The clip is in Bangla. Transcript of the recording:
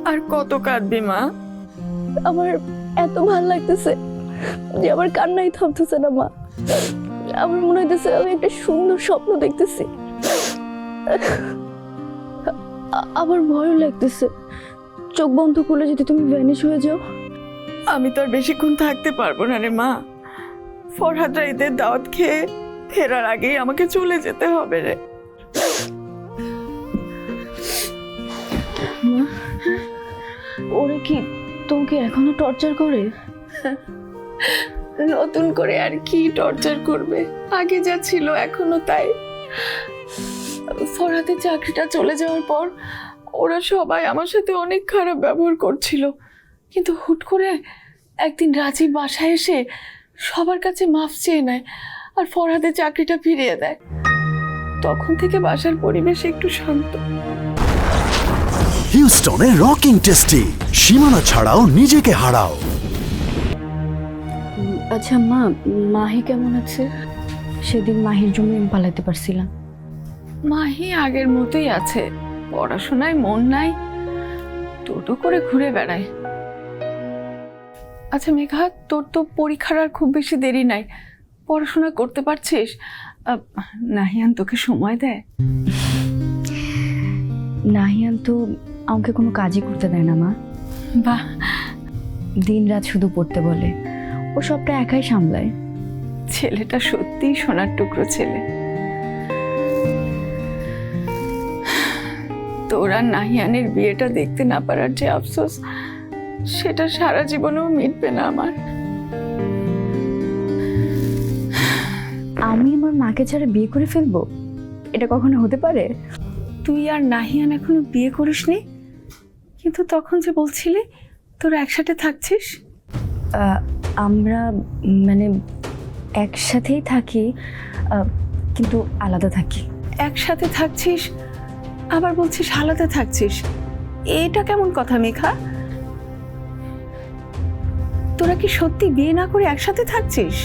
আর কত কাঁদবি মা? আমার এত ভালো লাগতেছে যে আমার কান্নাই থামতেছে না মা। আমার মনে হইতেছে আমি একটা সুন্দর স্বপ্ন দেখতেছি। আমার ভয়ও লাগতেছে, চোখ বন্ধ করলে যদি তুমি ভ্যানিশ হয়ে যাও। আমি তো আর বেশিক্ষণ থাকতে পারবো না রে মা। ফরহাদরা ঈদের দাওয়াত খেয়ে ফেরার আগেই আমাকে চলে যেতে হবে রে। মা, ওরা কি তোমাকে এখনো টর্চার করে? নতুন করে আর কি টর্চার করবে? আগে যা ছিল এখনো তাই। ফরহাদের চাকরিটা চলে যাওয়ার পর ওরা সবাই আমার সাথে অনেক খারাপ ব্যবহার করছিল, কিন্তু হুট করে একদিন রাজীব বাসায় এসে সবার কাছে মাফ চেয়ে নেয় আর ফরহাদের চাকরিটা ফিরিয়ে দেয়। তখন থেকে বাসার পরিবেশ একটু শান্ত। হিউস্টনে রকিং টেস্টি, সীমানা ছাড়াও নিজেকে হারাও। আচ্ছা মা, মাহি কেমন আছে? সেদিন মাহির জন্য আমি পালাতে পারছিলাম। মাহি আগের মতোই আছে, পড়াশোনায় মন নাই, টোটো করে ঘুরে বেড়ায়। আচ্ছা মেঘা, তোর তো পরীক্ষার আর খুব বেশি দেরি নাই, পড়াশোনা করতে পারছিস? নাহিয়ান তোকে সময় দেয়? নাহিয়ান তো আমাকে কোনো কাজই করতে দেয় না মা। বাহ, দিন রাত শুধু পড়তে বলে, ও সবটা একাই সামলায়। ছেলেটা সত্যিই সোনার টুকরো ছেলে। তোর আর নাহিয়ানের বিয়েটা দেখতে না পারার যে আফসোস, সেটা সারা জীবনেও মিটবে না আমার। আমি আমার মাকে ছাড়া বিয়ে করে ফেলবো? এটা কখনো হতে পারে? তুই আর নাহিয়ান এখনো বিয়ে করিসনি, কিন্তু তখন যে বলছিলি তোরা একসাথে থাকছিস। আমরা মানে একসাথেই থাকি, কিন্তু আলাদা থাকি। একসাথে থাকছিস আবার বলছিস আলাদা থাকছিস, এটা কেমন কথা মেঘা? তোরা কি সত্যি বিয়ে না করে একসাথে থাকছিস?